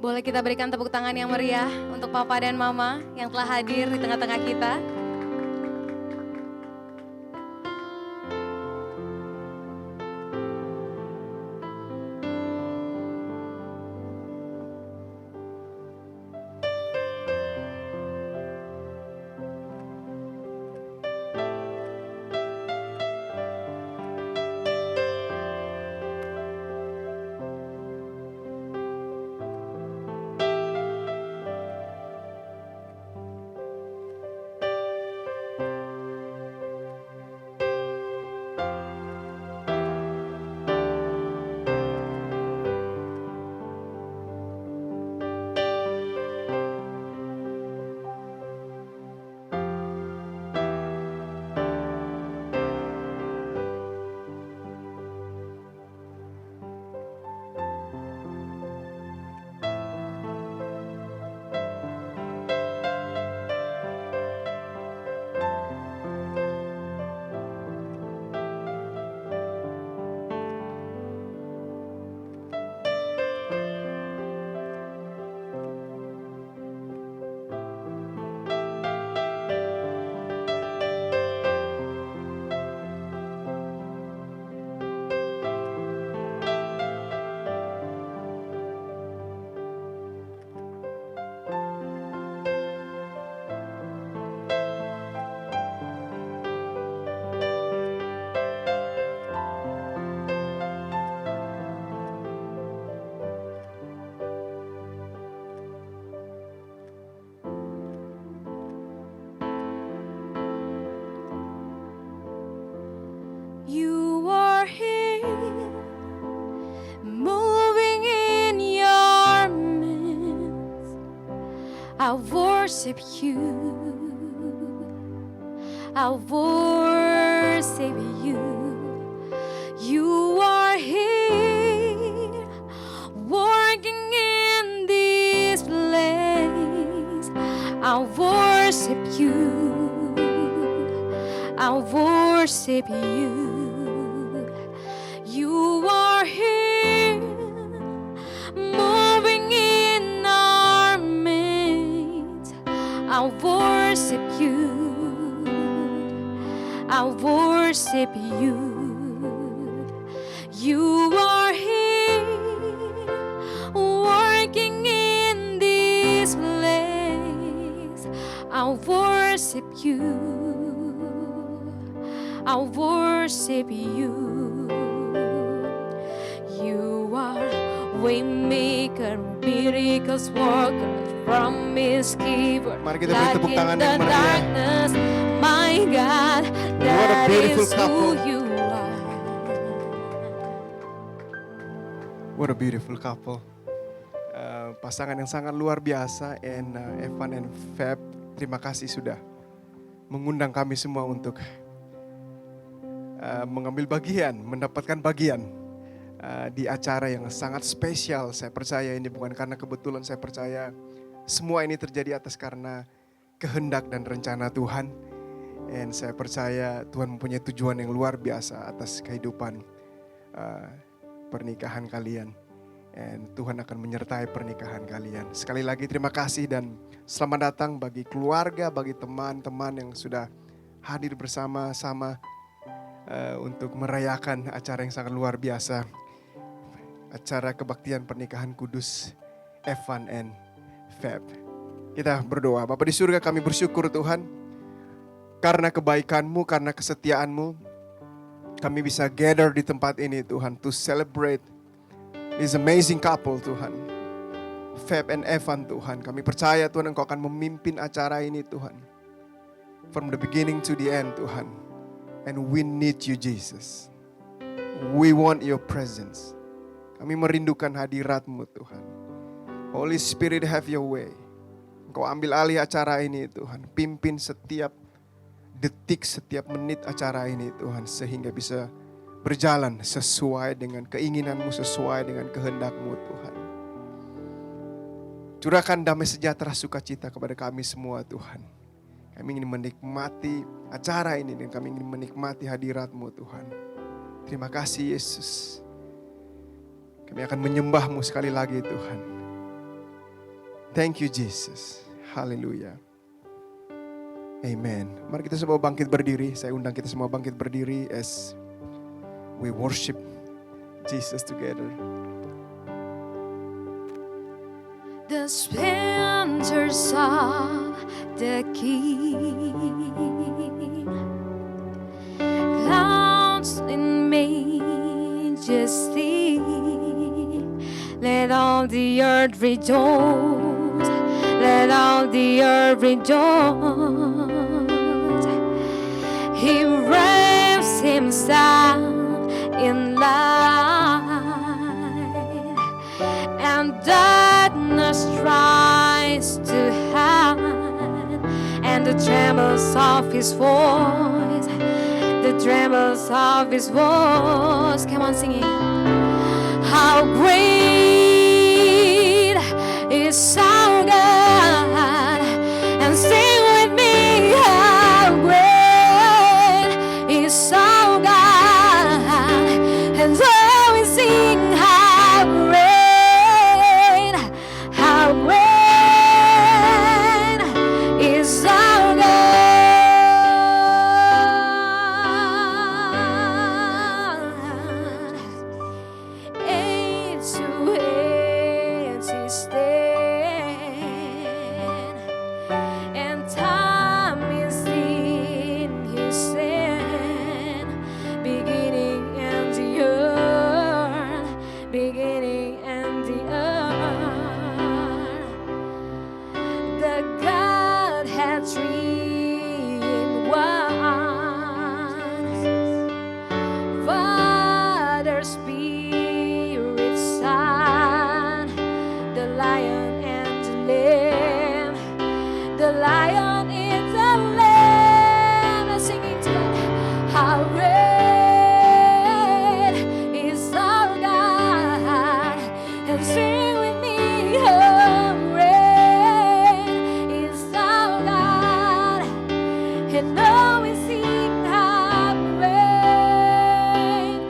Boleh kita berikan tepuk tangan yang meriah untuk Papa dan Mama yang telah hadir di tengah-tengah kita. You are here, moving in your midst. I worship you, I worship you. You are here, working in this place. I worship you, I worship you. You are here, moving in our midst. I worship you, I worship you. You are here, working in this place. I worship you, I worship you. You are waymaker, miracles worker, promise keeper. Mari kita beri tepuk tangan yang meriah. Darkness, my God, What a that beautiful is who couple. you are. What a beautiful couple. Pasangan yang sangat luar biasa, Evan and Feb. Terima kasih sudah mengundang kami semua untuk mengambil bagian, mendapatkan bagian di acara yang sangat spesial. Saya percaya ini bukan karena kebetulan, saya percaya semua ini terjadi atas karena kehendak dan rencana Tuhan. Dan saya percaya Tuhan mempunyai tujuan yang luar biasa atas kehidupan pernikahan kalian. Dan Tuhan akan menyertai pernikahan kalian. Sekali lagi terima kasih dan selamat datang bagi keluarga, bagi teman-teman yang sudah hadir bersama-sama untuk merayakan acara yang sangat luar biasa. Acara kebaktian pernikahan kudus Evan and Feb. Kita berdoa. Bapa di surga, kami bersyukur Tuhan. Karena kebaikan-Mu, karena kesetiaan-Mu, kami bisa gather di tempat ini Tuhan. To celebrate this amazing couple Tuhan. Feb and Evan Tuhan. Kami percaya Tuhan Engkau akan memimpin acara ini Tuhan. From the beginning to the end Tuhan. And we need you Jesus. We want your presence. Kami merindukan hadirat-Mu Tuhan. Holy Spirit have your way. Engkau ambil alih acara ini Tuhan. Pimpin setiap detik, setiap menit acara ini Tuhan. Sehingga bisa berjalan sesuai dengan keinginan-Mu, sesuai dengan kehendak-Mu Tuhan. Curahkan damai sejahtera sukacita kepada kami semua Tuhan. Kami ingin menikmati acara ini dan kami ingin menikmati hadirat-Mu Tuhan. Terima kasih Yesus. Kami akan menyembah-Mu sekali lagi Tuhan. Thank you Jesus. Haleluya. Amen. Mari kita semua bangkit berdiri. Saya undang kita semua bangkit berdiri as we worship Jesus together. The splendors of the King, clouds in majesty, let all the earth rejoice, let all the earth rejoice. He wraps himself in light, and darkness tries to hide, and the trembles of his voice, the trembles of his voice. Come on, singing. How great is our God, and sing with me. How great is our God, and so we sing. How great is our God. Age to age he stands, and time is in his hand, beginning and the earth, beginning and the earth. The Godhead three in one, Father, Spirit, Son, the Lion and the Lamb, the Lion and the Lamb. Let's sing it together. How great is our God, and sing with me. How great is our God, and now we sing. How great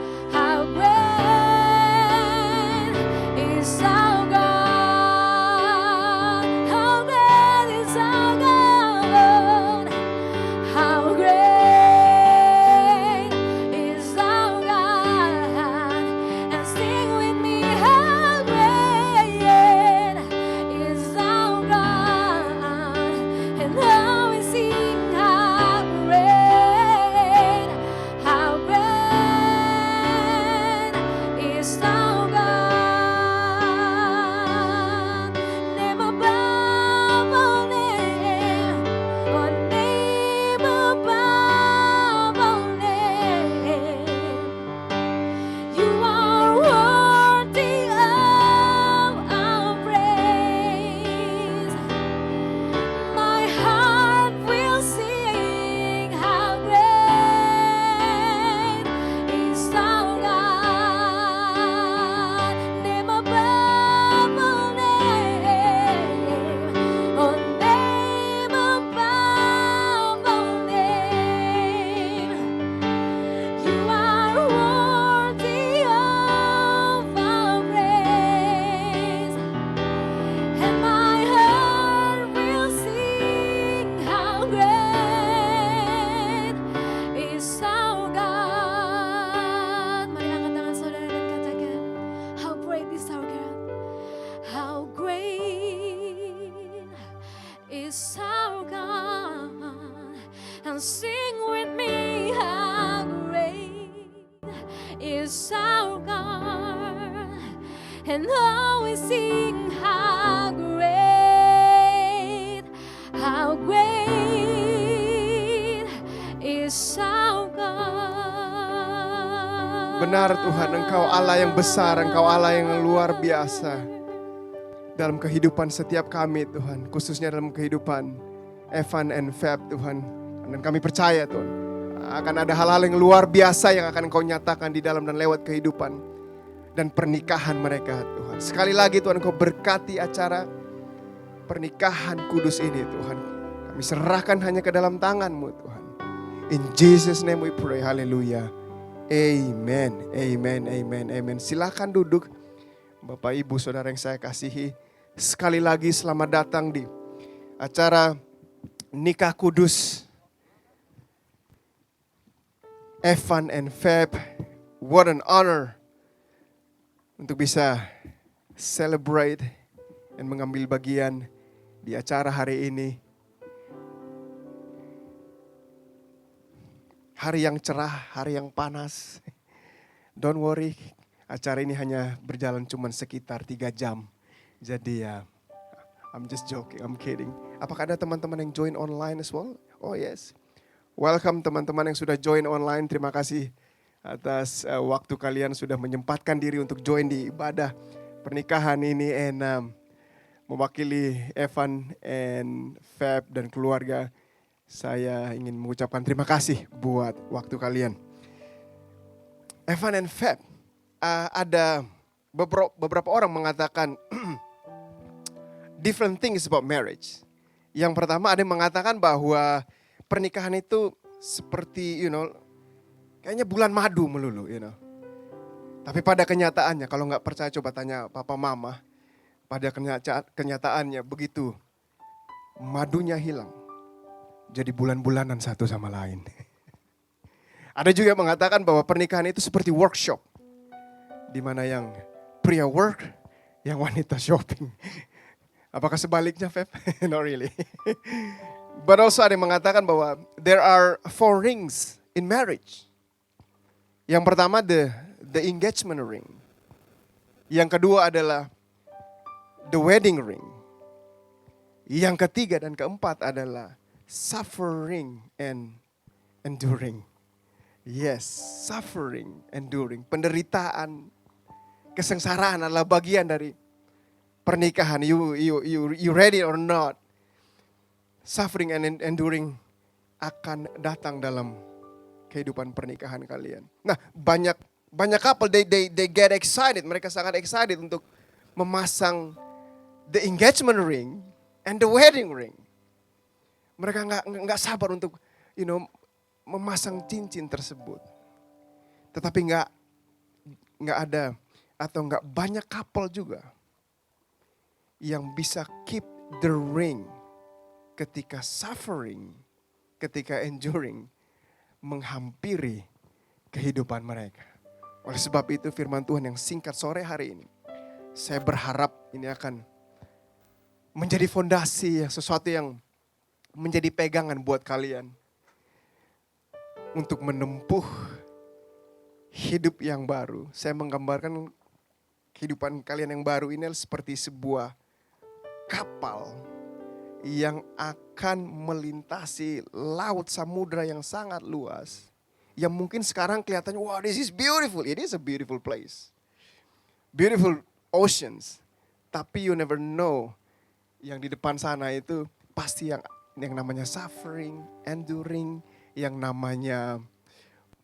is our God. How great is our God. How great is our God, and sing with me. How great is our God, and now we sing. How great is our God. Name above all name, or name above all name. You are worthy of our praise. My heart will sing. How great is our God. Name above all name, or name above all name. You are worthy of our praise, and my heart will sing. How great is our God. Mari angkat tangan saudara dan katakan, how great is our God. How great is our God, and sing with me. How great is our God, and always sing. How great is our God. Benar Tuhan, Engkau Allah yang besar, Engkau Allah yang luar biasa dalam kehidupan setiap kami Tuhan, khususnya dalam kehidupan Evan and Fab Tuhan. Dan kami percaya Tuhan, akan ada hal-hal yang luar biasa yang akan Engkau nyatakan di dalam dan lewat kehidupan dan pernikahan mereka Tuhan. Sekali lagi Tuhan, Engkau berkati acara pernikahan kudus ini Tuhan. Kami serahkan hanya ke dalam tangan-Mu Tuhan. In Jesus name we pray, haleluya. Amen, amen, amen, amen. Silakan duduk Bapak Ibu Saudara yang saya kasihi. sekali lagi selamat datang di acara Nikah Kudus. Evan and Feb, what an honor untuk bisa celebrate dan mengambil bagian di acara hari ini. Hari yang cerah, hari yang panas. Don't worry, acara ini hanya berjalan cuma sekitar 3 jam. Jadi ya, I'm just joking, I'm kidding. Apakah ada teman-teman yang join online as well? Oh yes. Welcome teman-teman yang sudah join online. Terima kasih atas waktu kalian sudah menyempatkan diri untuk join di ibadah pernikahan ini. And mewakili Evan and Feb dan keluarga, saya ingin mengucapkan terima kasih buat waktu kalian. Evan and Feb, ada beberapa orang mengatakan different things about marriage. Yang pertama ada yang mengatakan bahwa pernikahan itu seperti kayaknya bulan madu melulu. Tapi pada kenyataannya, kalau nggak percaya coba tanya papa mama. Pada kenyataannya begitu madunya hilang, jadi bulan-bulanan satu sama lain. Ada juga yang mengatakan bahwa pernikahan itu seperti workshop, di mana yang pria work, yang wanita shopping. Apakah sebaliknya, Feb? Not really. But also ada yang mengatakan bahwa there are 4 rings in marriage. Yang pertama the engagement ring. Yang kedua adalah the wedding ring. Yang ketiga dan keempat adalah suffering and enduring. Yes, suffering, enduring. Penderitaan, kesengsaraan adalah bagian dari pernikahan. You ready or not? Suffering and enduring akan datang dalam kehidupan pernikahan kalian. Nah, banyak couple they get excited. Mereka sangat excited untuk memasang the engagement ring and the wedding ring. Mereka nggak sabar untuk memasang cincin tersebut. Tetapi nggak ada atau nggak banyak couple juga yang bisa keep the ring ketika suffering, ketika enduring menghampiri kehidupan mereka. Oleh sebab itu firman Tuhan yang singkat sore hari ini, saya berharap ini akan menjadi fondasi, sesuatu yang menjadi pegangan buat kalian untuk menempuh hidup yang baru. Saya menggambarkan kehidupan kalian yang baru ini seperti sebuah kapal yang akan melintasi laut samudra yang sangat luas. Yang mungkin sekarang kelihatannya, wow, this is beautiful. It is a beautiful place. Beautiful oceans. Tapi you never know, yang di depan sana itu pasti yang namanya suffering, enduring, yang namanya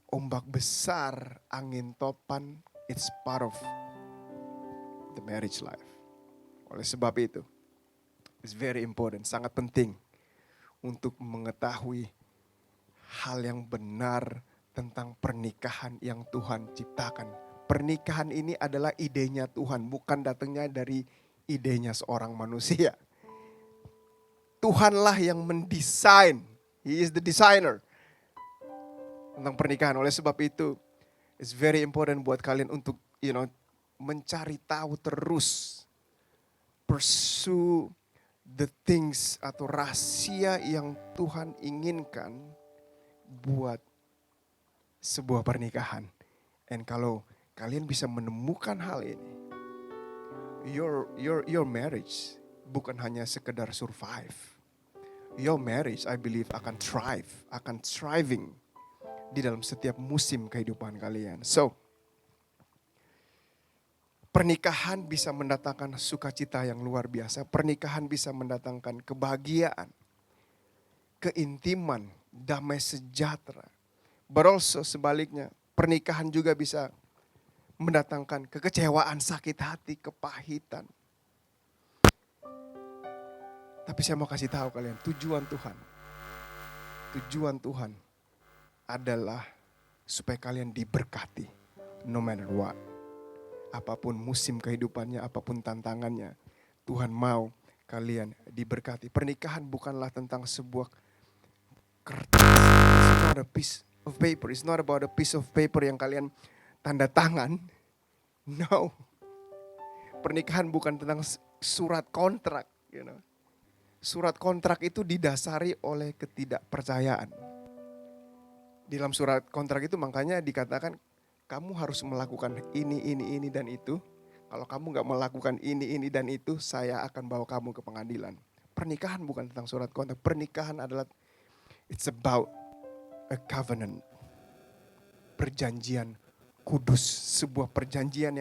ombak besar, angin topan. It's part of the marriage life. Oleh sebab itu, it's very important, sangat penting untuk mengetahui hal yang benar tentang pernikahan yang Tuhan ciptakan. Pernikahan ini adalah idenya Tuhan, bukan datangnya dari idenya seorang manusia. Tuhanlah yang mendesain, He is the designer tentang pernikahan. Oleh sebab itu, it's very important buat kalian untuk mencari tahu terus, pursue the things atau rahasia yang Tuhan inginkan buat sebuah pernikahan. And kalau kalian bisa menemukan hal ini, your marriage bukan hanya sekedar survive. Your marriage, I believe, akan thrive, akan thriving di dalam setiap musim kehidupan kalian. So, pernikahan bisa mendatangkan sukacita yang luar biasa. Pernikahan bisa mendatangkan kebahagiaan, keintiman, damai sejahtera. But also sebaliknya, pernikahan juga bisa mendatangkan kekecewaan, sakit hati, kepahitan. Tapi saya mau kasih tahu kalian, tujuan Tuhan adalah supaya kalian diberkati no matter what. Apapun musim kehidupannya, apapun tantangannya, Tuhan mau kalian diberkati. Pernikahan bukanlah tentang sebuah kertas. It's not a piece of paper. It's not about a piece of paper yang kalian tanda tangan. No. Pernikahan bukan tentang surat kontrak. Surat kontrak itu didasari oleh ketidakpercayaan. Di dalam surat kontrak itu makanya dikatakan kamu harus melakukan ini, dan itu. Kalau kamu gak melakukan ini, dan itu, saya akan bawa kamu ke pengadilan. Pernikahan bukan tentang surat kontrak. Pernikahan adalah, it's about a covenant. Perjanjian kudus. Sebuah perjanjian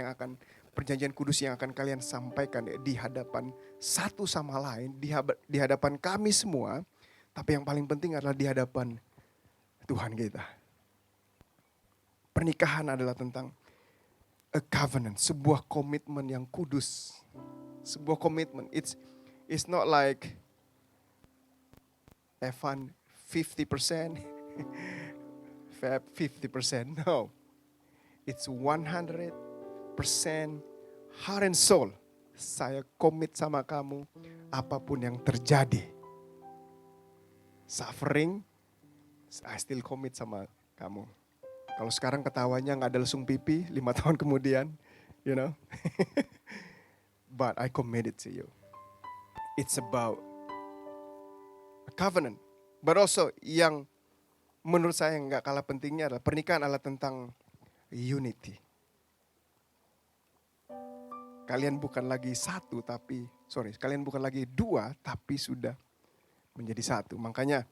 kudus yang akan kalian sampaikan di hadapan satu sama lain. Di hadapan kami semua. Tapi yang paling penting adalah di hadapan Tuhan kita. Pernikahan adalah tentang a covenant, sebuah komitmen yang kudus. Sebuah komitmen. It's not like Evan 50%, Fab 50%. No. It's 100% heart and soul. Saya komit sama kamu apapun yang terjadi. Suffering, I still commit sama kamu. Kalau sekarang ketawanya gak ada lesung pipi 5 tahun kemudian, But I committed to you. It's about a covenant. But also yang menurut saya gak kalah pentingnya adalah pernikahan adalah tentang unity. Kalian bukan lagi kalian bukan lagi dua tapi sudah menjadi satu. Makanya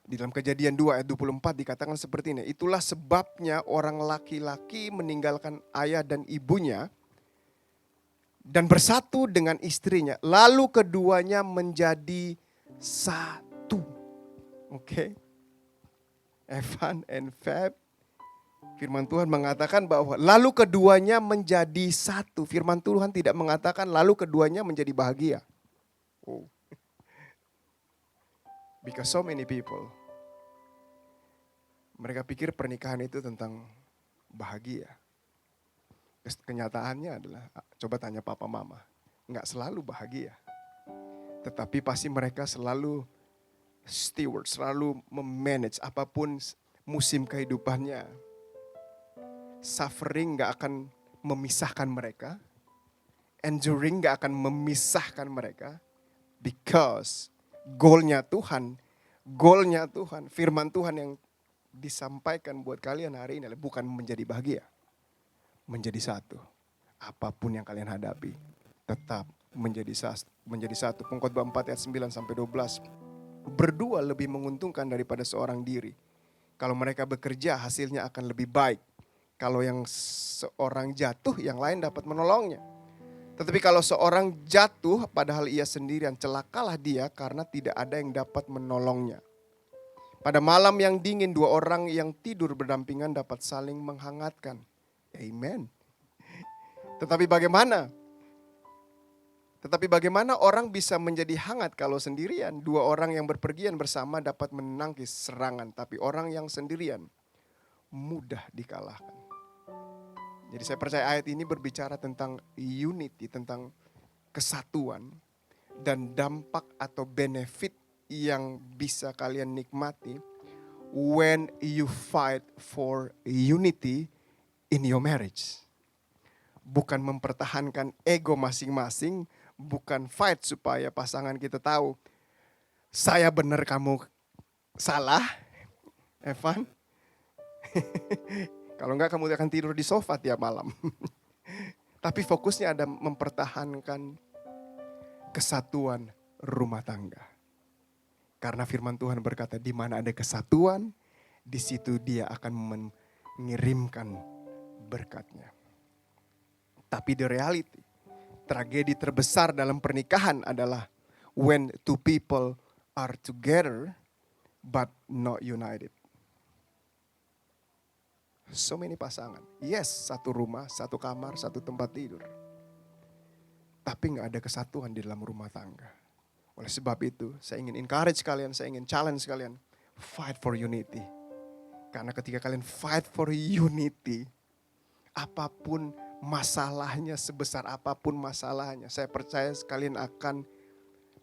di dalam Kejadian 2 ayat 24 dikatakan seperti ini. Itulah sebabnya orang laki-laki meninggalkan ayah dan ibunya dan bersatu dengan istrinya. Lalu keduanya menjadi satu. Oke. Evan and Fab. Firman Tuhan mengatakan bahwa lalu keduanya menjadi satu. Firman Tuhan tidak mengatakan lalu keduanya menjadi bahagia. Oh. Because so many people, mereka pikir pernikahan itu tentang bahagia. Kenyataannya adalah, coba tanya papa mama, nggak selalu bahagia. Tetapi pasti mereka selalu steward, selalu memanage apapun musim kehidupannya. Suffering nggak akan memisahkan mereka. Enduring nggak akan memisahkan mereka. Because goalnya Tuhan, firman Tuhan yang disampaikan buat kalian hari ini adalah bukan menjadi bahagia. Menjadi satu. Apapun yang kalian hadapi, tetap menjadi satu. Pengkhotbah 4 ayat 9 sampai 12. Berdua lebih menguntungkan daripada seorang diri. Kalau mereka bekerja, hasilnya akan lebih baik. Kalau yang seorang jatuh, yang lain dapat menolongnya. Tetapi kalau seorang jatuh padahal ia sendirian, celakalah dia karena tidak ada yang dapat menolongnya. Pada malam yang dingin, dua orang yang tidur berdampingan dapat saling menghangatkan. Amen. Tetapi bagaimana orang bisa menjadi hangat kalau sendirian? Dua orang yang berpergian bersama dapat menangkis serangan, tapi orang yang sendirian mudah dikalahkan. Jadi saya percaya ayat ini berbicara tentang unity, tentang kesatuan dan dampak atau benefit yang bisa kalian nikmati when you fight for unity in your marriage. Bukan mempertahankan ego masing-masing, bukan fight supaya pasangan kita tahu saya benar kamu salah, Evan. Kalau enggak kamu akan tidur di sofa tiap malam. Tapi fokusnya ada mempertahankan kesatuan rumah tangga. Karena firman Tuhan berkata di mana ada kesatuan, di situ dia akan mengirimkan berkatnya. Tapi the reality, tragedi terbesar dalam pernikahan adalah when two people are together but not united. So many pasangan. Yes, satu rumah, satu kamar, satu tempat tidur. Tapi gak ada kesatuan di dalam rumah tangga. Oleh sebab itu, saya ingin encourage kalian, saya ingin challenge kalian. Fight for unity. Karena ketika kalian fight for unity, apapun masalahnya sebesar apapun masalahnya, saya percaya kalian akan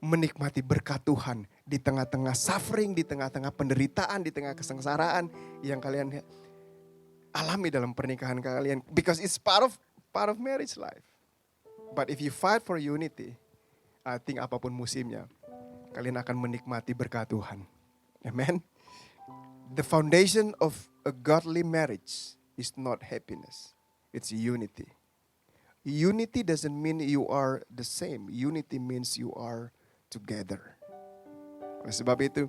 menikmati berkat Tuhan di tengah-tengah suffering, di tengah-tengah penderitaan, di tengah kesengsaraan yang kalian alami dalam pernikahan kalian. Because it's part of marriage life. But if you fight for unity, I think apapun musimnya, kalian akan menikmati berkat Tuhan. Amen. The foundation of a godly marriage is not happiness. It's unity. Unity doesn't mean you are the same. Unity means you are together. Oleh sebab itu,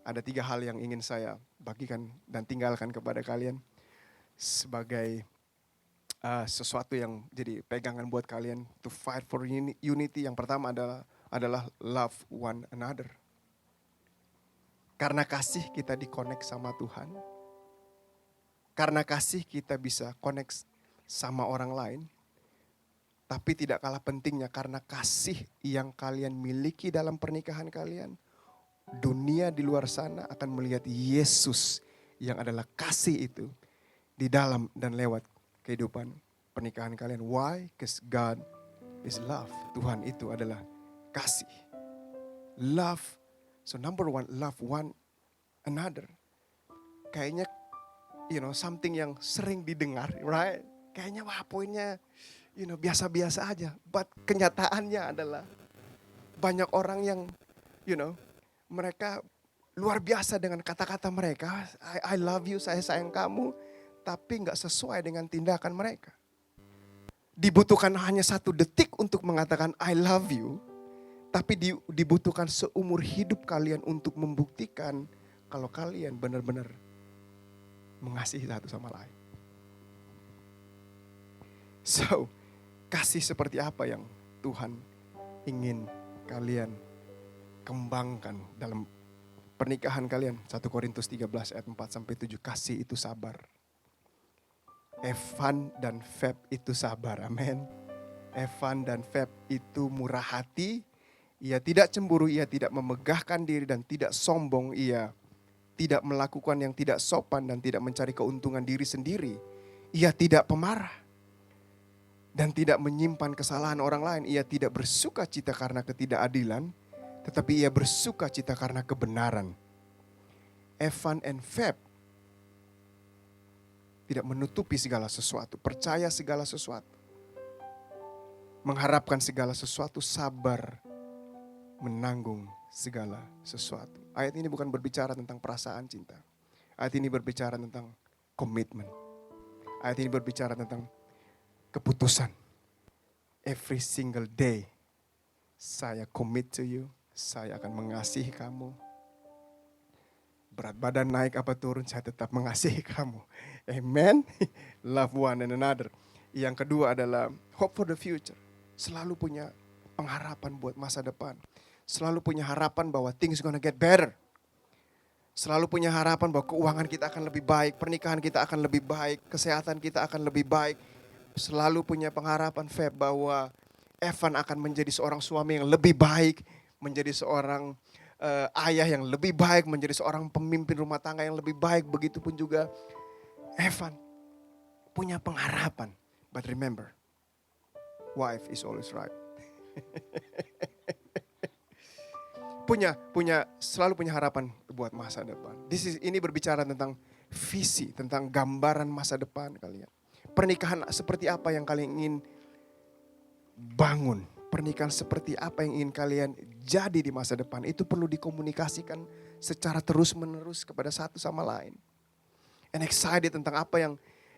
ada 3 hal yang ingin saya bagikan dan tinggalkan kepada kalian sebagai sesuatu yang jadi pegangan buat kalian to fight for unity. Yang pertama adalah love one another. Karena kasih kita di-connect sama Tuhan. Karena kasih kita bisa connect sama orang lain. Tapi tidak kalah pentingnya karena kasih yang kalian miliki dalam pernikahan kalian. Dunia di luar sana akan melihat Yesus yang adalah kasih itu di dalam dan lewat kehidupan pernikahan kalian. Why? Because God is love. Tuhan itu adalah kasih. Love. So number 1, love one another. Kayaknya something yang sering didengar, right? Kayaknya wah poinnya biasa-biasa aja. But kenyataannya adalah banyak orang yang mereka luar biasa dengan kata-kata mereka. I love you, saya sayang kamu. Tapi gak sesuai dengan tindakan mereka. Dibutuhkan hanya 1 detik untuk mengatakan I love you. Tapi dibutuhkan seumur hidup kalian untuk membuktikan kalau kalian benar-benar mengasihi satu sama lain. So, kasih seperti apa yang Tuhan ingin kalian kembangkan dalam pernikahan kalian? 1 Korintus 13 ayat 4-7. Kasih itu sabar. Evan dan Feb itu sabar. Amin. Evan dan Feb itu murah hati. Ia tidak cemburu, ia tidak memegahkan diri dan tidak sombong. Ia tidak melakukan yang tidak sopan dan tidak mencari keuntungan diri sendiri. Ia tidak pemarah dan tidak menyimpan kesalahan orang lain. Ia tidak bersuka cita karena ketidakadilan, tetapi ia bersuka cita karena kebenaran. Evan and Feb tidak menutupi segala sesuatu, percaya segala sesuatu, mengharapkan segala sesuatu, sabar menanggung segala sesuatu. Ayat ini bukan berbicara tentang perasaan cinta. Ayat ini berbicara tentang komitmen. Ayat ini berbicara tentang keputusan. Every single day, saya commit to you. Saya akan mengasihi kamu. Berat badan naik apa turun, saya tetap mengasihi kamu. Amen. Love one and another. Yang kedua adalah hope for the future. Selalu punya pengharapan buat masa depan. Selalu punya harapan bahwa things gonna get better. Selalu punya harapan bahwa keuangan kita akan lebih baik, pernikahan kita akan lebih baik, kesehatan kita akan lebih baik. Selalu punya pengharapan Feb bahwa Evan akan menjadi seorang suami yang lebih baik, menjadi seorang ayah yang lebih baik, menjadi seorang pemimpin rumah tangga yang lebih baik. Begitupun juga Evan punya pengharapan. But remember, wife is always right. Selalu punya harapan buat masa depan. Ini berbicara tentang visi, tentang gambaran masa depan kalian. Pernikahan seperti apa yang kalian ingin bangun? Pernikahan seperti apa yang ingin kalian jadi di masa depan? Itu perlu dikomunikasikan secara terus-menerus kepada satu sama lain. And excited tentang apa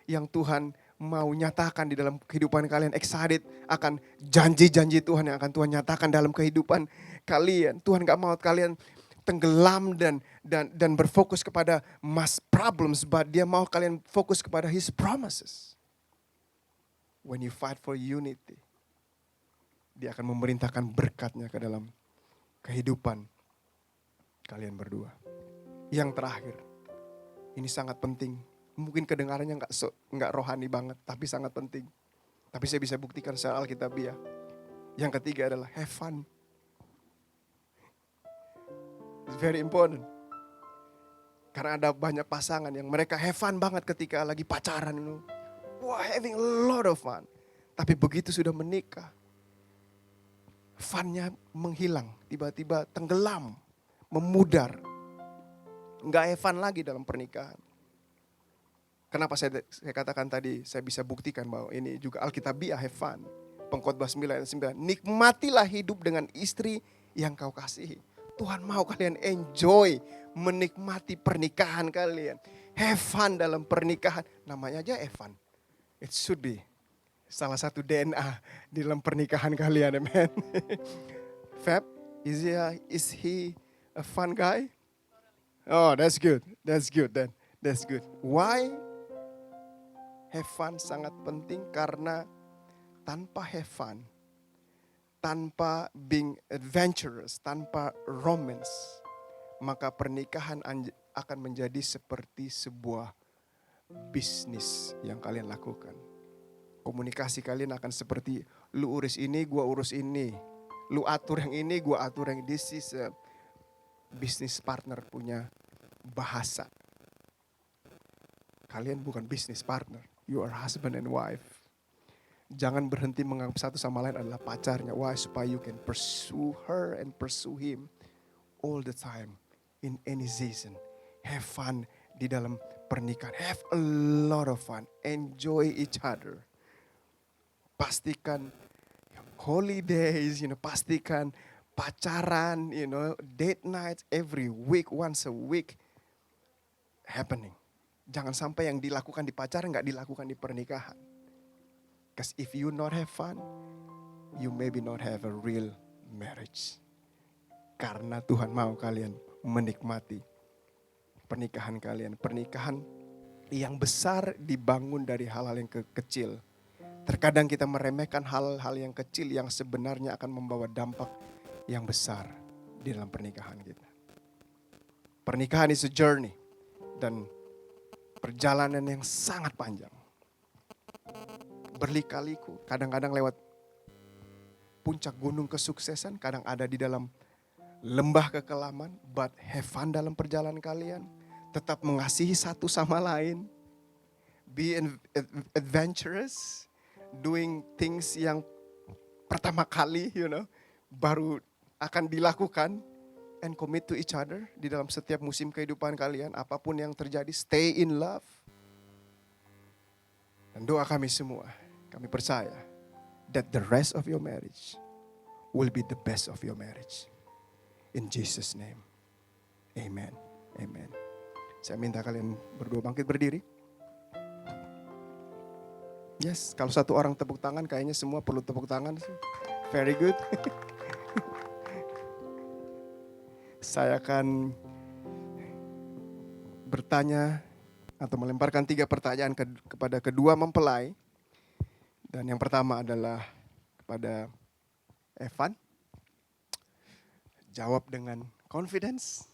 yang Tuhan mau nyatakan di dalam kehidupan kalian. Excited akan janji-janji Tuhan yang akan Tuhan nyatakan dalam kehidupan kalian. Tuhan gak mau kalian tenggelam dan berfokus kepada mass problems, but dia mau kalian fokus kepada His promises. When you fight for unity, dia akan memerintahkan berkatnya ke dalam kehidupan kalian berdua. Yang terakhir, ini sangat penting. Mungkin kedengarannya nggak rohani banget, tapi sangat penting. Tapi saya bisa buktikan secara Alkitabiah. Yang ketiga adalah have fun. It's very important. Karena ada banyak pasangan yang mereka have fun banget ketika lagi pacaran. Wah, having a lot of fun. Tapi begitu sudah menikah, funnya menghilang, tiba-tiba tenggelam, memudar. Nggak have fun lagi dalam pernikahan. Kenapa saya katakan tadi, saya bisa buktikan bahwa ini juga Alkitabiah have fun. Pengkhotbah 9 ayat 9. Nikmatilah hidup dengan istri yang kau kasihi. Tuhan mau kalian enjoy, menikmati pernikahan kalian. Have fun dalam pernikahan. Namanya aja have fun. It should be salah satu DNA di dalam pernikahan kalian. Amen. Fab, is he a fun guy? Oh, that's good. That's good then. That's good. Why? Have fun sangat penting karena tanpa have fun, tanpa being adventurous, tanpa romance, maka pernikahan akan menjadi seperti sebuah bisnis yang kalian lakukan. Komunikasi kalian akan seperti lu urus ini, gua urus ini. Lu atur yang ini, gua atur yang ini. This is a business partner punya bahasa. Kalian bukan business partner. You are husband and wife. Jangan berhenti menganggap satu sama lain adalah pacarnya. Why? Supaya you can pursue her and pursue him all the time. In any season. Have fun di dalam pernikahan. Have a lot of fun. Enjoy each other. Pastikan holidays, pastikan pacaran, date nights every week, once a week happening. Jangan sampai yang dilakukan di pacaran nggak dilakukan di pernikahan. Because if you not have fun, you maybe not have a real marriage. Karena Tuhan mau kalian menikmati pernikahan kalian. Pernikahan yang besar dibangun dari hal-hal yang kecil. Terkadang kita meremehkan hal-hal yang kecil yang sebenarnya akan membawa dampak yang besar di dalam pernikahan kita. Pernikahan is a journey dan perjalanan yang sangat panjang. Berlika-liku, kadang-kadang lewat puncak gunung kesuksesan, kadang ada di dalam lembah kekelaman, but have fun dalam perjalanan kalian. Tetap mengasihi satu sama lain. Be adventurous, doing things yang pertama kali, baru akan dilakukan. And commit to each other di dalam setiap musim kehidupan kalian. Apapun yang terjadi, stay in love. Dan doa kami semua, kami percaya that the rest of your marriage will be the best of your marriage. In Jesus' name, amen, amen. Saya minta kalian berdua bangkit berdiri. Yes, kalau satu orang tepuk tangan, kayaknya semua perlu tepuk tangan. Very good. Saya akan bertanya atau melemparkan 3 pertanyaan kepada kedua mempelai. Dan yang pertama adalah kepada Evan. Jawab dengan confidence.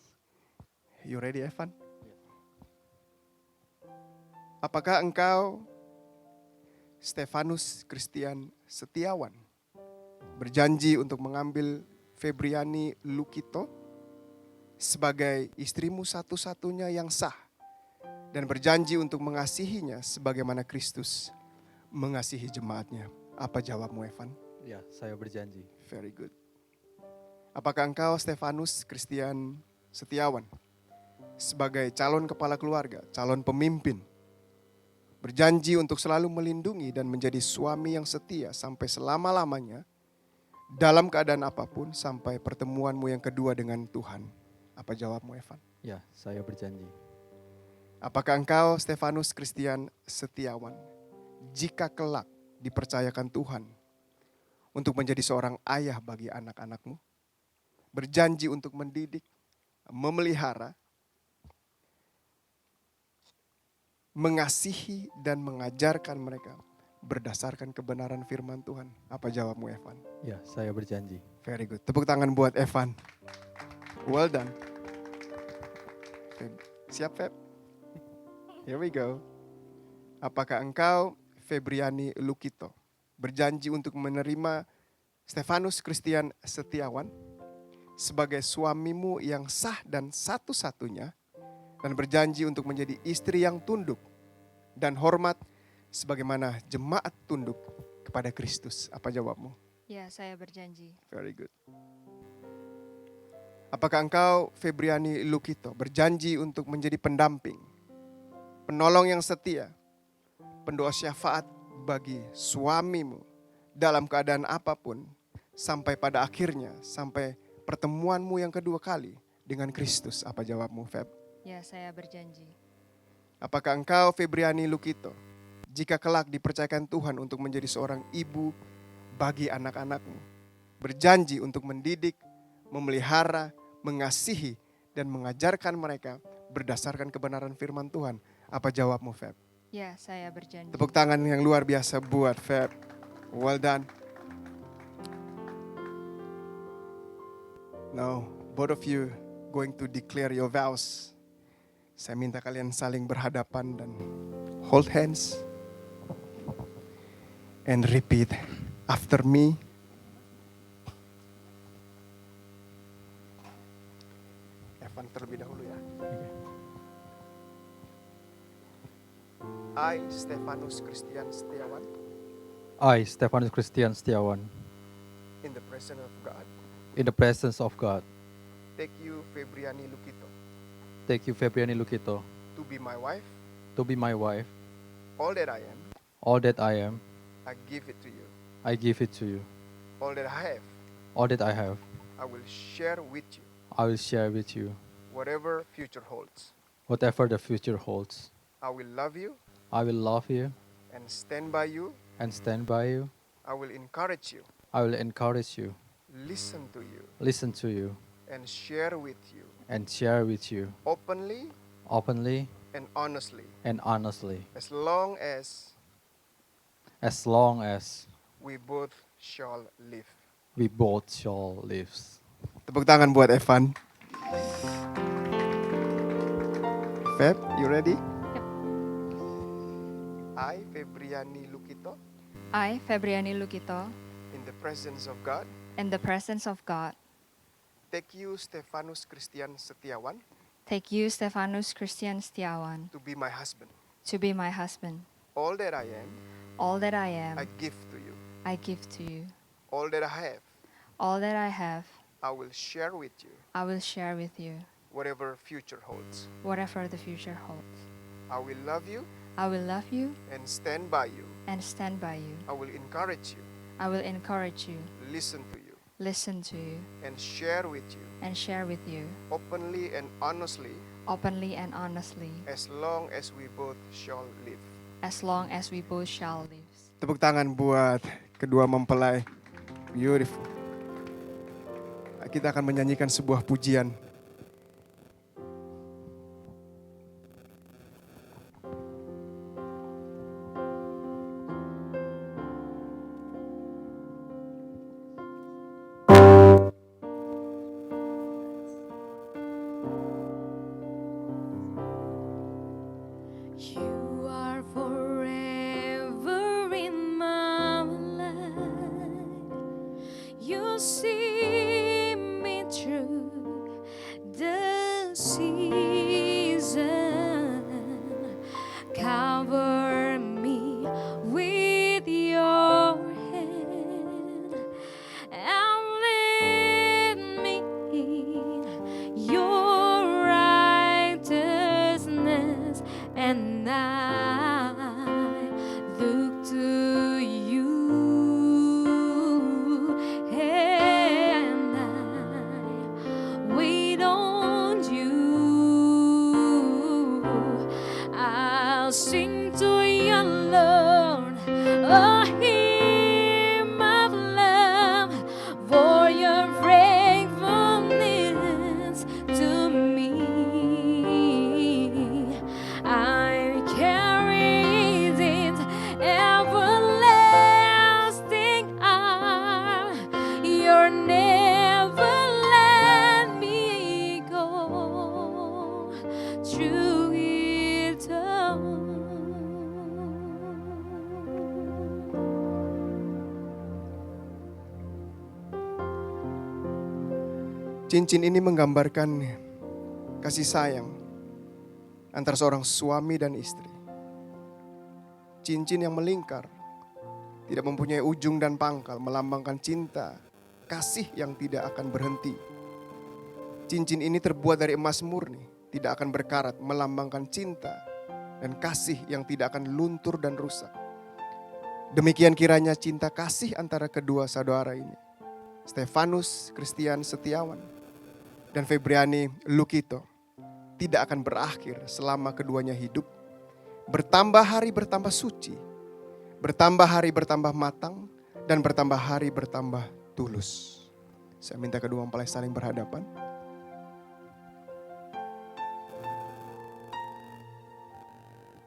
You ready, Evan? Apakah engkau Stefanus Christian Setiawan berjanji untuk mengambil Febriani Lukito sebagai istrimu satu-satunya yang sah dan berjanji untuk mengasihinya sebagaimana Kristus mengasihi jemaatnya? Apa jawabmu, Evan? Ya, saya berjanji. Very good. Apakah engkau Stefanus Christian Setiawan sebagai calon kepala keluarga, calon pemimpin, berjanji untuk selalu melindungi dan menjadi suami yang setia sampai selama-lamanya dalam keadaan apapun sampai pertemuanmu yang kedua dengan Tuhan? Apa jawabmu, Evan? Ya, saya berjanji. Apakah engkau Stefanus Christian Setiawan, jika kelak dipercayakan Tuhan untuk menjadi seorang ayah bagi anak-anakmu, berjanji untuk mendidik, memelihara, mengasihi dan mengajarkan mereka berdasarkan kebenaran firman Tuhan? Apa jawabmu, Evan? Ya, saya berjanji. Very good. Tepuk tangan buat Evan. Well done. Siap, Feb? Here we go. Apakah engkau Febriani Lukito berjanji untuk menerima Stefanus Christian Setiawan sebagai suamimu yang sah dan satu-satunya, dan berjanji untuk menjadi istri yang tunduk dan hormat sebagaimana jemaat tunduk kepada Kristus. Apa jawabmu? Ya, saya berjanji. Very good. Apakah engkau, Febriani Lukito, berjanji untuk menjadi pendamping, penolong yang setia, pendoa syafaat bagi suamimu dalam keadaan apapun, sampai pada akhirnya, sampai pertemuanmu yang kedua kali dengan Kristus? Apa jawabmu, Feb? Ya, saya berjanji. Apakah engkau, Febriani Lukito, jika kelak dipercayakan Tuhan untuk menjadi seorang ibu bagi anak-anakmu, berjanji untuk mendidik, memelihara, mengasihi, dan mengajarkan mereka berdasarkan kebenaran firman Tuhan? Apa jawabmu, Feb? Ya, saya berjanji. Tepuk tangan yang luar biasa buat Feb. Well done. Now, both of you going to declare your vows. Saya minta kalian saling berhadapan dan hold hands. And repeat after me. Evan terlebih dahulu ya. I, Stefanus Christian Setiawan, I, Stefanus Christian Setiawan, in the presence of God, in the presence of God, take you, Febriani Lukito, take you, Febriani Lukito, to be my wife. to be my wife. All that I am, All that I am, I give it to you. I give it to you. All that I have, All that I have, I will share with you. I will share with you. Whatever future holds, Whatever the future holds, I will love you I will love you and stand by you. and stand by you. I will encourage you, I will encourage you, listen to you, listen to you, and share with you and share with you openly openly and honestly, and honestly, as long as we both shall live. we both shall live. Tepuk tangan buat Evan. Feb, you ready? I, Febriani Lukito, I, Febriani Lukito, in the presence of God, in the presence of God, take you, Stefanus Christian Setiawan, take you, Stefanus Christian Setiawan, to be my husband. to be my husband. All that I am, All that I am, I give to you. I give to you. All that I have, All that I have, I will share with you. I will share with you. Whatever future holds, Whatever the future holds, I will love you I will love you and stand by you. and stand by you. I will encourage you, I will encourage you, listen to you, listen to you, and share with you and share with you openly and honestly, openly and honestly, as long as we both shall live. as long as we both shall live. Tepuk tangan buat kedua mempelai. Beautiful. Kita akan menyanyikan sebuah pujian. You are forever in my life. You see me through the season. Cover me with your hand and lead me in your righteousness. And I look to you, and I wait on you. I'll sing to your Lord a hymn of love for your faithfulness to me. I carry this everlasting arm. You'll never let me go through it all. Cincin ini menggambarkan kasih sayang antara seorang suami dan istri. Cincin yang melingkar tidak mempunyai ujung dan pangkal, melambangkan cinta, kasih yang tidak akan berhenti. Cincin ini terbuat dari emas murni, tidak akan berkarat, melambangkan cinta dan kasih yang tidak akan luntur dan rusak. Demikian kiranya cinta kasih antara kedua saudara ini, Stefanus Christian Setiawan dan Febriani Lukito, tidak akan berakhir selama keduanya hidup. Bertambah hari bertambah suci, bertambah hari bertambah matang, dan bertambah hari bertambah tulus. Saya minta kedua mempelai saling berhadapan.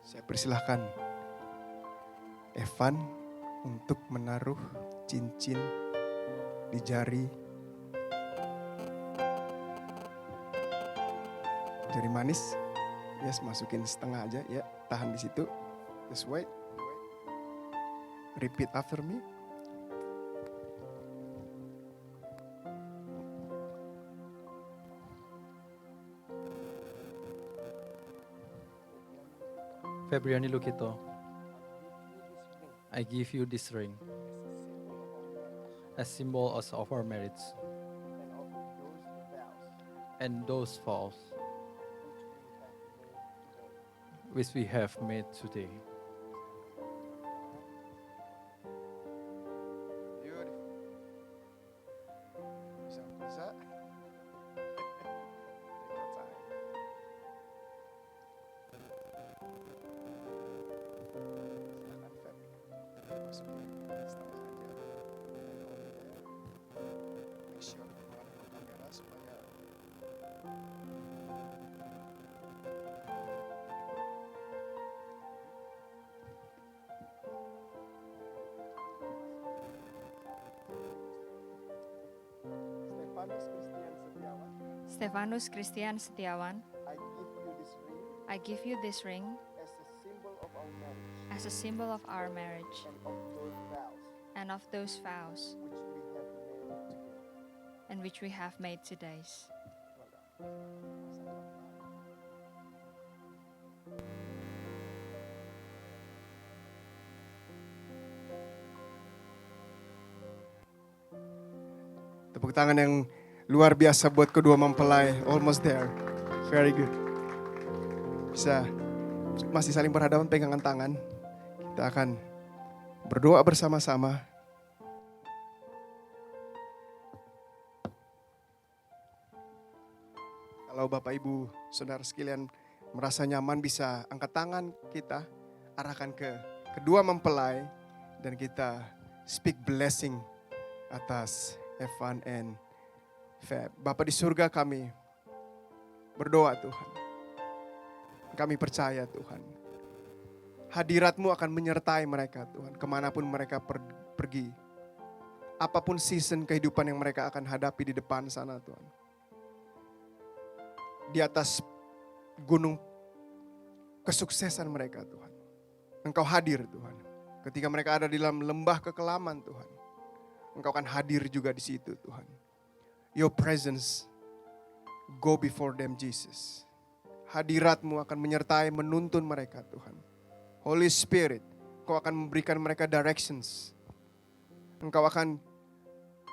Saya persilahkan Evan untuk menaruh cincin di jari manis. Yes, masukin setengah aja ya, tahan di situ. Just wait. Repeat after me. Febriani Lukito, I give you this ring as symbol of our marriage and those vows which we have made today. Bisa. Stefanus Christian Setiawan, I give you this ring as a symbol of our marriage and of those vows and which we have made today. Tepuk tangan yang luar biasa buat kedua mempelai. Almost there. Very good. Bisa masih saling berhadapan, pegangan tangan. Kita akan berdoa bersama-sama. Kalau Bapak Ibu Saudara sekalian merasa nyaman, bisa angkat tangan kita, arahkan ke kedua mempelai, dan kita speak blessing atas Evan and Feb. Bapa di surga, kami berdoa Tuhan. Kami percaya Tuhan, hadirat-Mu akan menyertai mereka Tuhan, kemanapun mereka pergi. Apapun season kehidupan yang mereka akan hadapi di depan sana Tuhan. Di atas gunung kesuksesan mereka Tuhan, Engkau hadir Tuhan. Ketika mereka ada di dalam lembah kekelaman Tuhan, Engkau akan hadir juga di situ Tuhan. Your presence go before them Jesus. Hadirat-Mu akan menyertai, menuntun mereka Tuhan. Holy Spirit, Engkau akan memberikan mereka directions. Engkau akan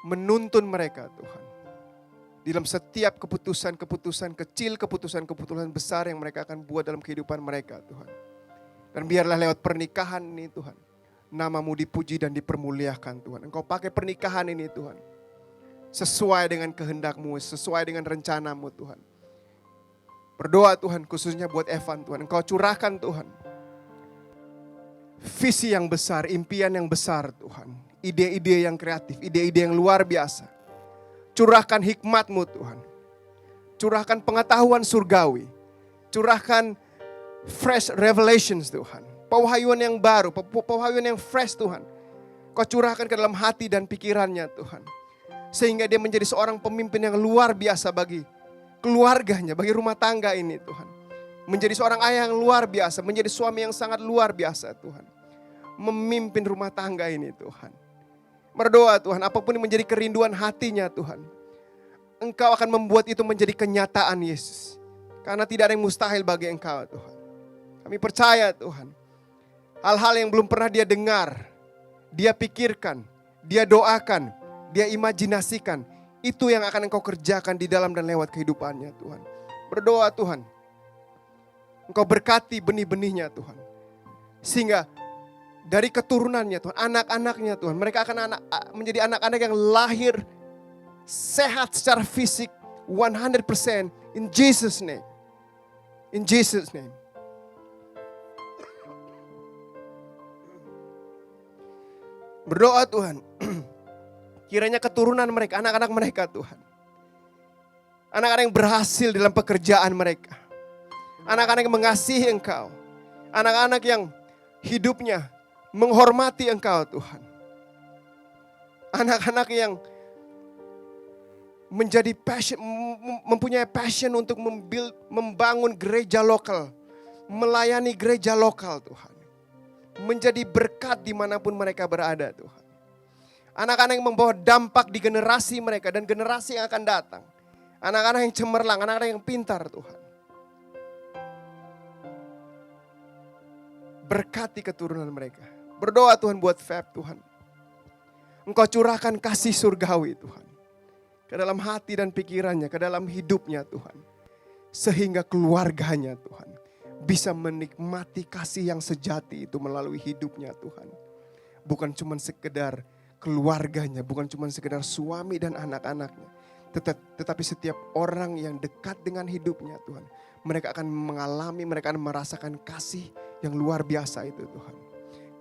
menuntun mereka Tuhan. Di dalam setiap keputusan-keputusan kecil, keputusan-keputusan besar yang mereka akan buat dalam kehidupan mereka Tuhan. Dan biarlah lewat pernikahan ini Tuhan, nama-Mu dipuji dan dipermuliakan Tuhan. Engkau pakai pernikahan ini Tuhan, sesuai dengan kehendak-Mu, sesuai dengan rencana-Mu Tuhan. Berdoa Tuhan khususnya buat Evan Tuhan. Engkau curahkan Tuhan visi yang besar, impian yang besar Tuhan. Ide-ide yang kreatif, ide-ide yang luar biasa. Curahkan hikmat-Mu Tuhan. Curahkan pengetahuan surgawi. Curahkan fresh revelations Tuhan. Pewahyuan yang baru, pewahyuan yang fresh Tuhan. Kau curahkan ke dalam hati dan pikirannya Tuhan. Sehingga dia menjadi seorang pemimpin yang luar biasa bagi keluarganya, bagi rumah tangga ini Tuhan. Menjadi seorang ayah yang luar biasa, menjadi suami yang sangat luar biasa Tuhan. Memimpin rumah tangga ini Tuhan. Berdoa Tuhan, apapun yang menjadi kerinduan hatinya Tuhan, Engkau akan membuat itu menjadi kenyataan Yesus. Karena tidak ada yang mustahil bagi Engkau Tuhan. Kami percaya Tuhan, hal-hal yang belum pernah dia dengar, dia pikirkan, dia doakan, dia imajinasikan. Itu yang akan Engkau kerjakan di dalam dan lewat kehidupannya Tuhan. Berdoa Tuhan, Engkau berkati benih-benihnya Tuhan. Sehingga dari keturunannya Tuhan, anak-anaknya Tuhan, mereka akan menjadi anak-anak yang lahir sehat secara fisik 100% in Jesus name. In Jesus name. Berdoa Tuhan, kiranya keturunan mereka, anak-anak mereka Tuhan. Anak-anak yang berhasil dalam pekerjaan mereka. Anak-anak yang mengasihi Engkau. Anak-anak yang hidupnya menghormati Engkau Tuhan. Anak-anak yang menjadi passion, mempunyai passion untuk membangun gereja lokal. Melayani gereja lokal Tuhan. Menjadi berkat dimanapun mereka berada Tuhan. Anak-anak yang membawa dampak di generasi mereka dan generasi yang akan datang. Anak-anak yang cemerlang, anak-anak yang pintar Tuhan. Berkati keturunan mereka. Berdoa Tuhan buat Feb Tuhan. Engkau curahkan kasih surgawi Tuhan. Ke dalam hati dan pikirannya, ke dalam hidupnya Tuhan. Sehingga keluarganya Tuhan bisa menikmati kasih yang sejati itu melalui hidupnya Tuhan. Bukan cuma sekedar keluarganya, bukan cuma sekedar suami dan anak-anaknya. Tetapi setiap orang yang dekat dengan hidupnya Tuhan. Mereka akan mengalami, mereka akan merasakan kasih yang luar biasa itu Tuhan.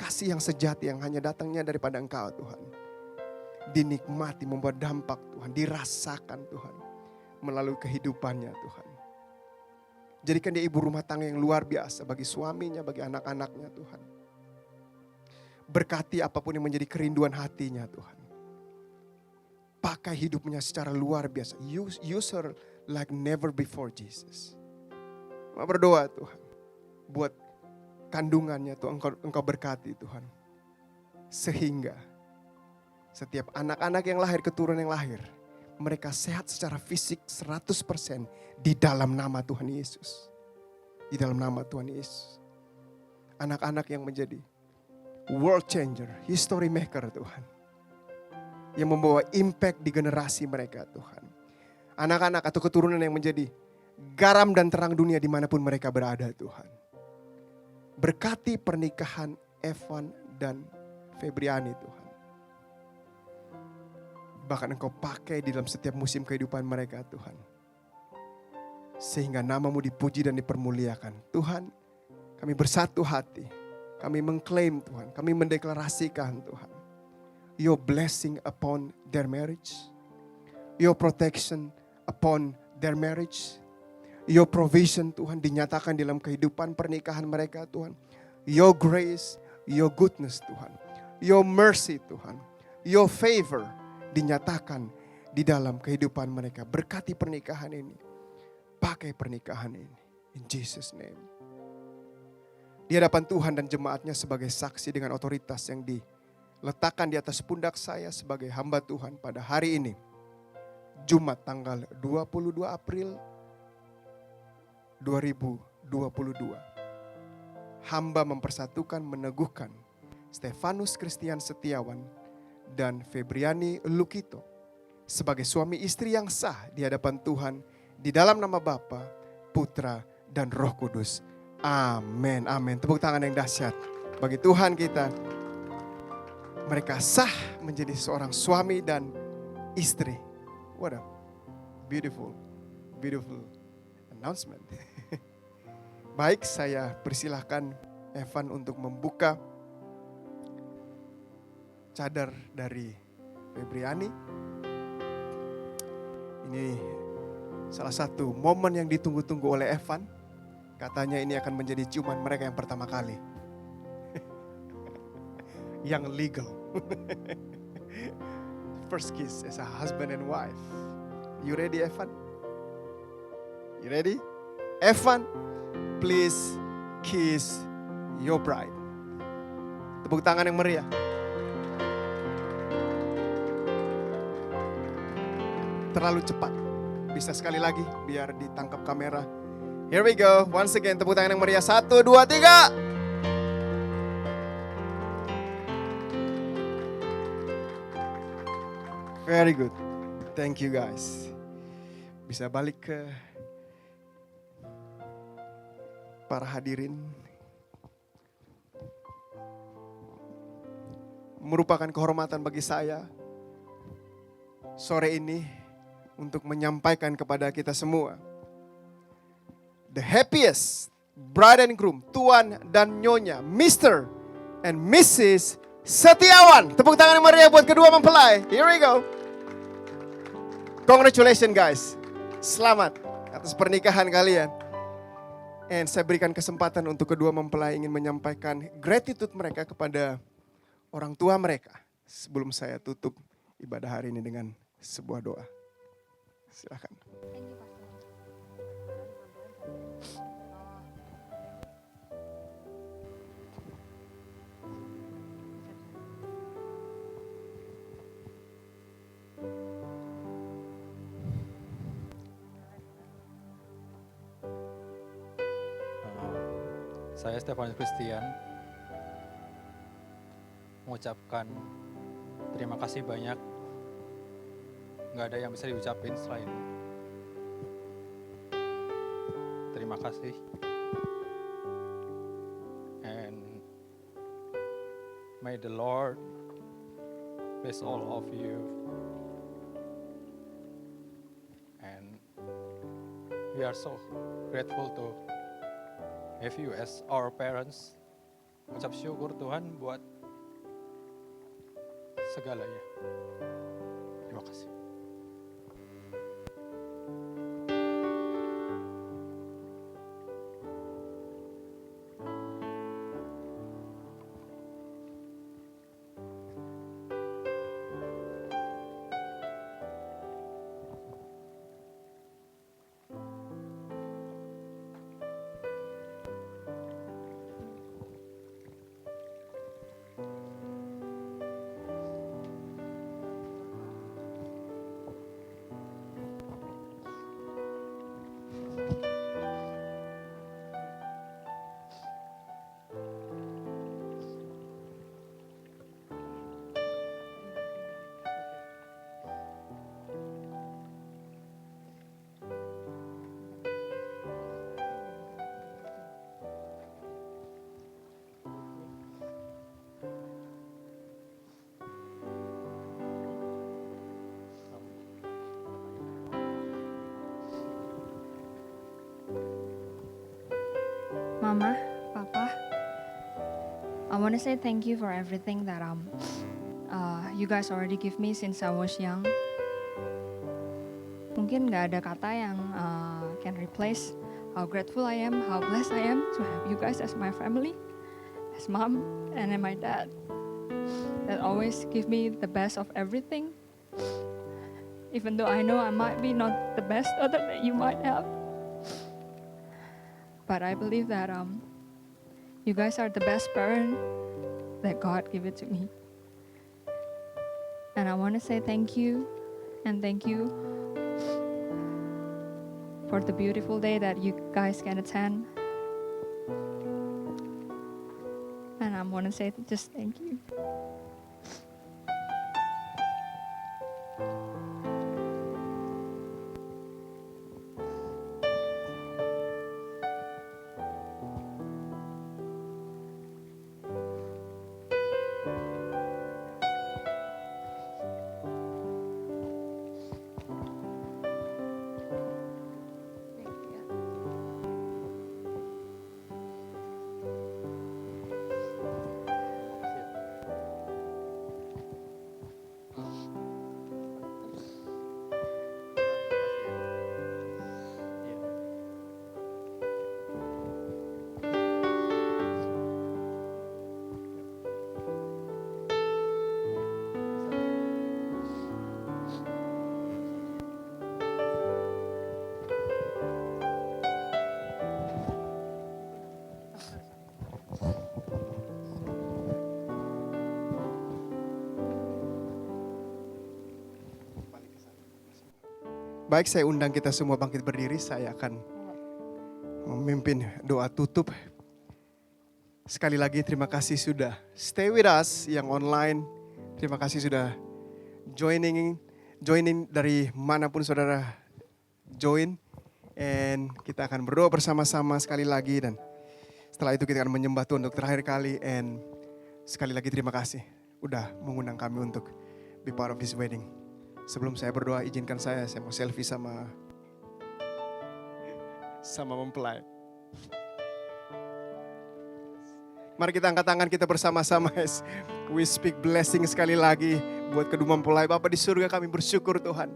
Kasih yang sejati yang hanya datangnya daripada Engkau Tuhan. Dinikmati, membuat dampak Tuhan, dirasakan Tuhan. Melalui kehidupannya Tuhan. Jadikan dia ibu rumah tangga yang luar biasa bagi suaminya, bagi anak-anaknya Tuhan. Berkati apapun yang menjadi kerinduan hatinya Tuhan. Pakai hidupnya secara luar biasa. Use her like never before Jesus. Mau berdoa Tuhan. Buat kandungannya Tuhan, Engkau berkati Tuhan. Sehingga setiap anak-anak yang lahir, keturunan yang lahir. Mereka sehat secara fisik 100% di dalam nama Tuhan Yesus. Di dalam nama Tuhan Yesus. Anak-anak yang menjadi world changer, history maker Tuhan. Yang membawa impact di generasi mereka Tuhan. Anak-anak atau keturunan yang menjadi garam dan terang dunia dimanapun mereka berada Tuhan. Berkati pernikahan Evan dan Febriani Tuhan. Bahkan Engkau pakai di dalam setiap musim kehidupan mereka Tuhan. Sehingga nama-Mu dipuji dan dipermuliakan. Tuhan, kami bersatu hati. Kami mengklaim Tuhan. Kami mendeklarasikan Tuhan. Your blessing upon their marriage. Your protection upon their marriage. Your provision Tuhan dinyatakan dalam kehidupan pernikahan mereka Tuhan. Your grace, your goodness Tuhan. Your mercy Tuhan. Your favor dinyatakan di dalam kehidupan mereka. Berkati pernikahan ini. Pakai pernikahan ini. In Jesus name. Di hadapan Tuhan dan jemaatnya sebagai saksi dengan otoritas yang diletakkan di atas pundak saya sebagai hamba Tuhan pada hari ini. Jumat tanggal 22 April 2022. Hamba mempersatukan, meneguhkan Stefanus Christian Setiawan dan Febriani Lukito sebagai suami istri yang sah di hadapan Tuhan di dalam nama Bapa, Putra, dan Roh Kudus. Amin, amin. Tepuk tangan yang dahsyat bagi Tuhan kita. Mereka sah menjadi seorang suami dan istri. What a beautiful, beautiful announcement. Baik, saya persilahkan Evan untuk membuka cadar dari Febriani. Ini salah satu momen yang ditunggu-tunggu oleh Evan. Katanya ini akan menjadi ciuman mereka yang pertama kali. Yang legal. First kiss as a husband and wife. You ready, Evan? You ready? Evan, please kiss your bride. Tepuk tangan yang meriah. Terlalu cepat. Bisa sekali lagi biar ditangkap kamera. Here we go. Once again, tepuk tangan yang meriah. 1, 2, 3. Very good. Thank you guys. Bisa balik ke para hadirin. Merupakan kehormatan bagi saya sore ini untuk menyampaikan kepada kita semua the happiest bride and groom, tuan dan nyonya, Mr. and Mrs. Setiawan. Tepuk tangan yang meriah buat kedua mempelai. Here we go. Congratulations guys. Selamat atas pernikahan kalian. And saya berikan kesempatan untuk kedua mempelai ingin menyampaikan gratitude mereka kepada orang tua mereka. Sebelum saya tutup ibadah hari ini dengan sebuah doa. Silakan. Saya Stefanus Christian mengucapkan terima kasih banyak. Nggak ada yang bisa diucapin selain terima kasih. And may the Lord bless all of you. And we are so grateful to have you as our parents. Mengucap syukur Tuhan buat segalanya. Terima kasih. Mama, Papa, I want to say thank you for everything that you guys already give me since I was young. Mungkin nggak ada kata yang can replace how grateful I am, how blessed I am to have you guys as my family, as mom and my dad. That always give me the best of everything. Even though I know I might be not the best other that you might have. But I believe that you guys are the best parent that God gave it to me. And I want to say thank you, and thank you for the beautiful day that you guys can attend. And I want to say just thank you. Baik, saya undang kita semua bangkit berdiri. Saya akan memimpin doa tutup. Sekali lagi terima kasih sudah stay with us yang online. Terima kasih sudah joining joinin dari manapun saudara join. And kita akan berdoa bersama-sama sekali lagi. Dan setelah itu kita akan menyembah Tuhan untuk terakhir kali. And sekali lagi terima kasih udah mengundang kami untuk be part of this wedding. Sebelum saya berdoa, izinkan saya mau selfie sama mempelai. Mari kita angkat tangan kita bersama-sama. We speak blessing sekali lagi buat kedua mempelai. Bapa di surga, kami bersyukur Tuhan.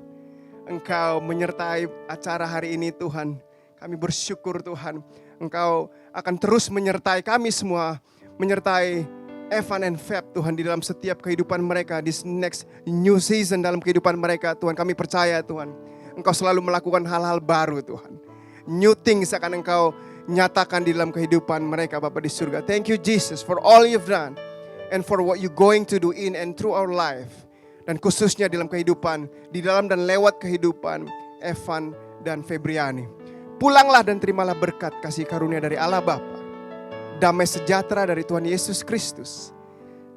Engkau menyertai acara hari ini Tuhan. Kami bersyukur Tuhan. Engkau akan terus menyertai kami semua. Menyertai Evan and Feb Tuhan di dalam setiap kehidupan mereka. This next new season dalam kehidupan mereka Tuhan. Kami percaya Tuhan. Engkau selalu melakukan hal-hal baru Tuhan. New things akan Engkau nyatakan di dalam kehidupan mereka Bapa di surga. Thank you Jesus for all you've done. And for what you're going to do in and through our life. Dan khususnya dalam kehidupan, di dalam dan lewat kehidupan Evan dan Febriani. Pulanglah dan terimalah berkat kasih karunia dari Allah Bapa. Damai sejahtera dari Tuhan Yesus Kristus.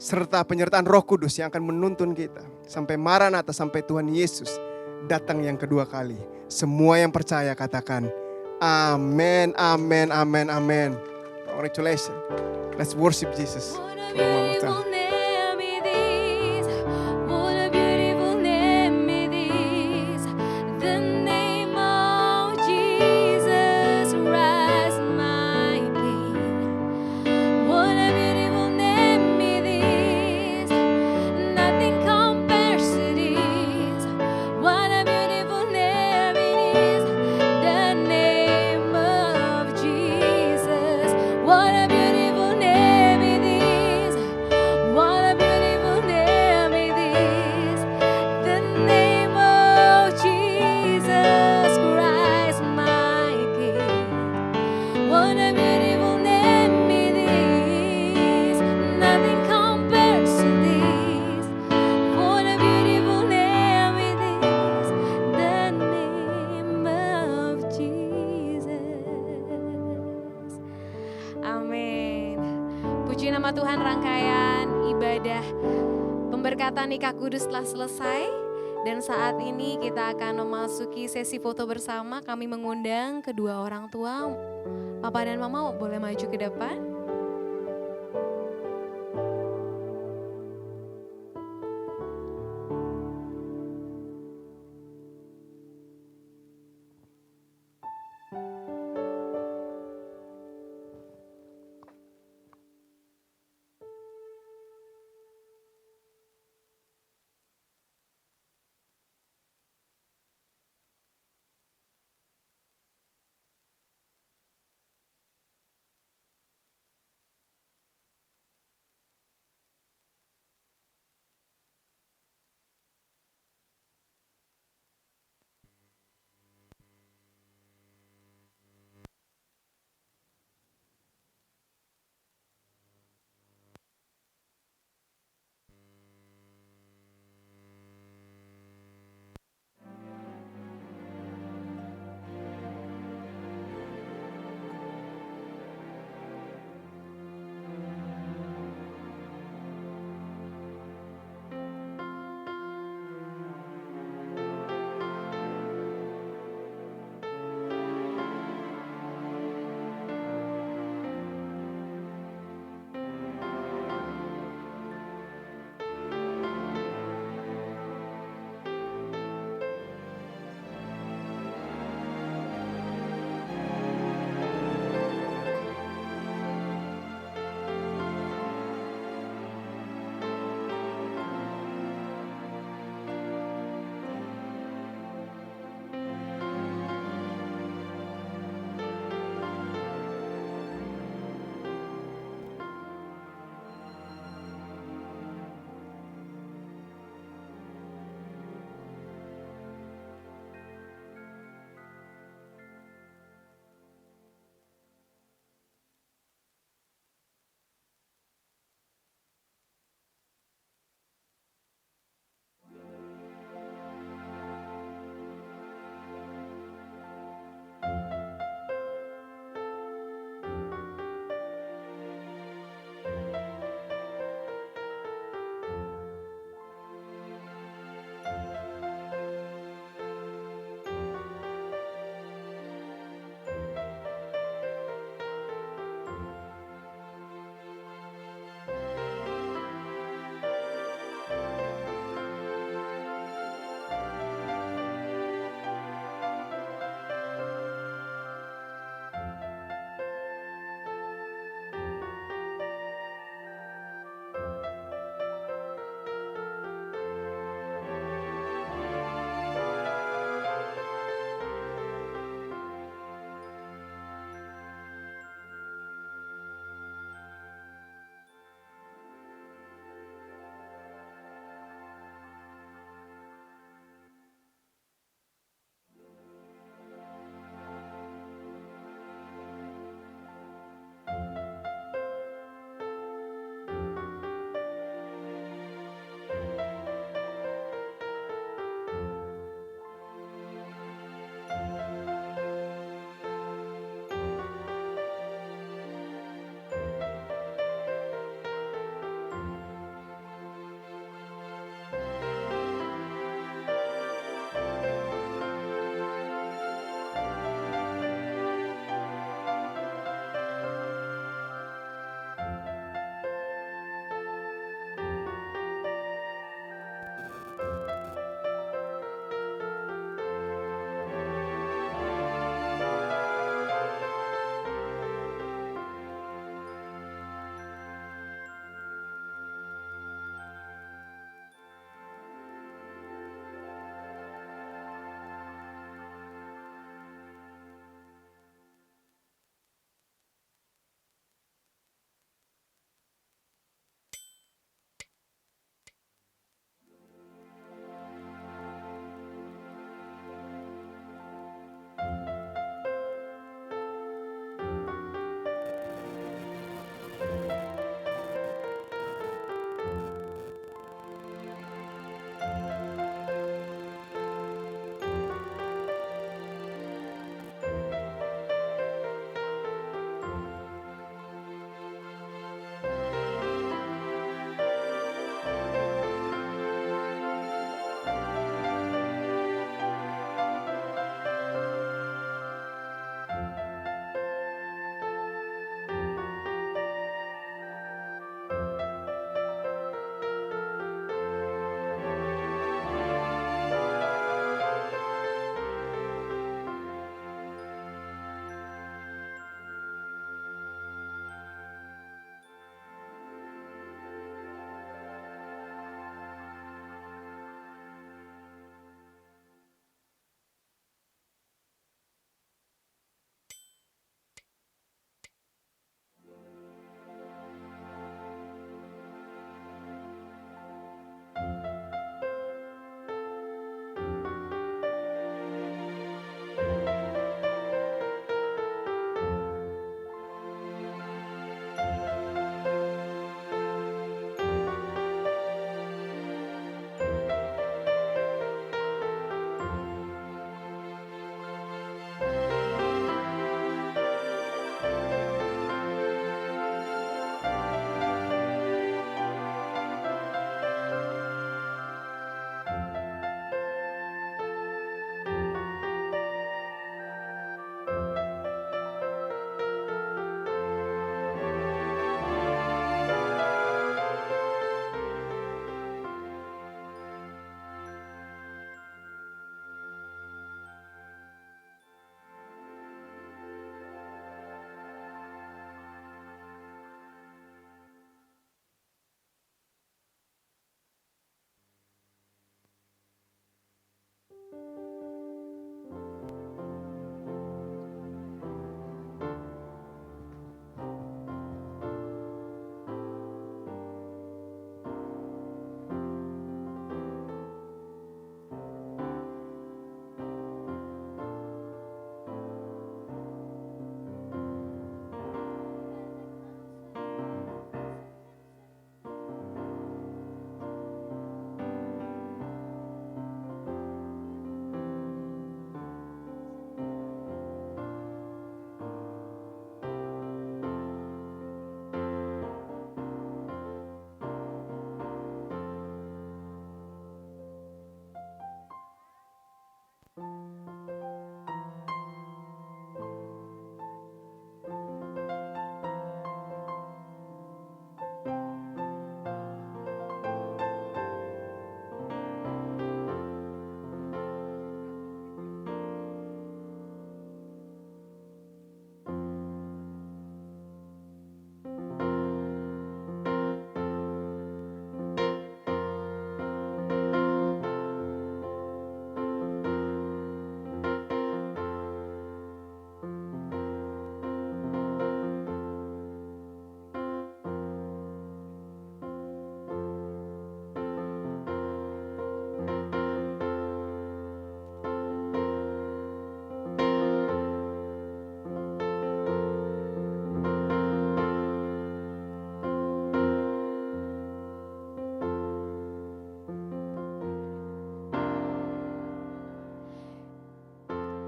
Serta penyertaan Roh Kudus yang akan menuntun kita. Sampai Maranatha, sampai Tuhan Yesus datang yang kedua kali. Semua yang percaya katakan, amen, amen, amen, amen. Congratulations. Let's worship Jesus. What a beautiful name it is. What a beautiful name it is. The name of Jesus Christ, my King. What a beautiful name it is. Nothing compares to this. What a beautiful name it is. The name of Jesus. What a beautiful name it is. What a beautiful name it is. The name of Jesus Christ, my King. What a beautiful name it is. Nothing compares to this. What a beautiful name it is. The name of Jesus. Amin. Puji nama Tuhan, rangkaian ibadah pemberkatan nikah kudus telah selesai. Dan saat ini kita akan memasuki sesi foto bersama. Kami mengundang kedua orang tua, Papa dan Mama boleh maju ke depan.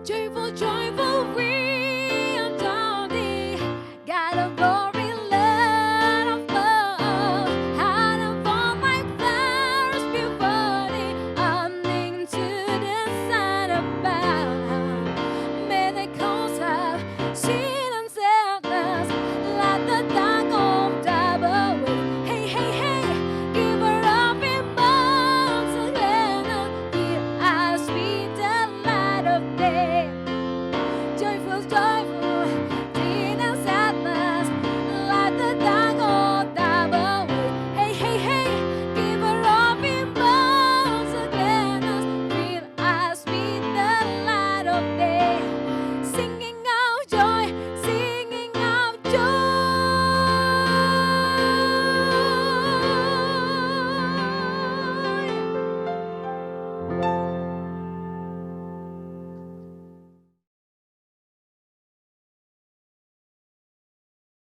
Joyful, joyful